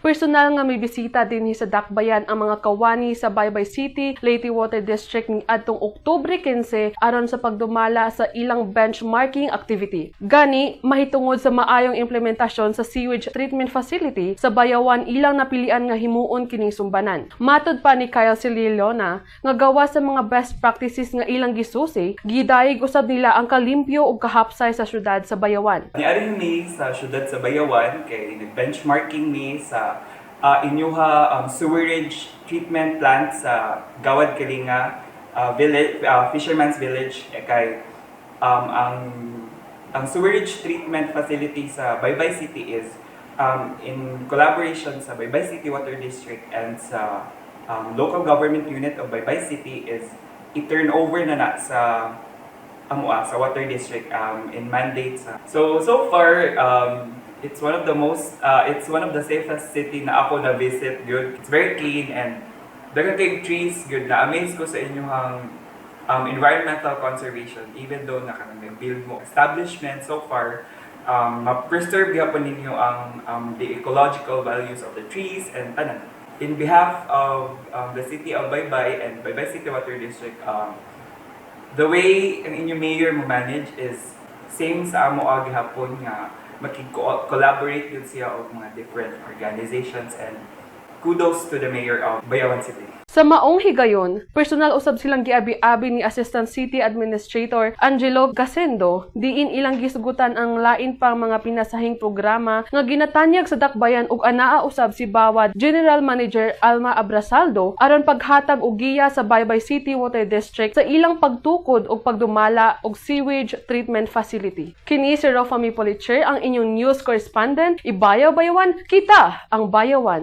Personal nga may bisita din sa dakbayan ang mga kawani sa Baybay City, Leyte Water District ni adtong Oktubre 15 aron sa pagdumala sa ilang benchmarking activity. Gani, mahitungod sa maayong implementasyon sa sewage treatment facility sa Bayawan ilang napilian nga himuon kining sumbanan. Matod pa ni Kyle Sililona nga gawa sa mga best practices nga ilang gisusi, gidayeg usab nila ang kalimpyo ug kahapsay sa syudad sa Bayawan. Niaring mi sa syudad sa Bayawan kay nag-benchmarking mi sa inyuha sewerage treatment plant sa Gawad Kalinga village, Fisherman's Village kay ang sewerage treatment facility sa Baybay City is in collaboration sa Baybay City Water District and sa local government unit of Baybay City is i-turn over na sa sa water district in mandates. So far it's one of the safest city na ako na visit. Good, it's very clean and daghang kay trees. Good, na amaze ko sa inyong environmental conservation even though nag-build mo establishment so far. Ma-preserve gyapon ninyo ang the ecological values of the trees and tanan. In behalf of the city of Baybay and Baybay City Water District, the way ang inyong mayor mo manage is same sa amo gihapon nga makig-collaborate yun siya of mga different organizations and kudos to the mayor of Bayawan City. Sa maong higayon, personal usab silang giabi-abi ni Assistant City Administrator Angelo Gasendo diin ilang gisugutan ang lain pang mga pinasahing programa nga ginatanyag sa dakbayan ug anaa usab si Bawad General Manager Alma Abrasaldo aron paghatag og giya sa Baybay City Water District sa ilang pagtukod ug pagdumala og sewage treatment facility. Kini si Rofami Politcher ang inyong news correspondent. Ibayaw Bayawan, kita ang Bayawan.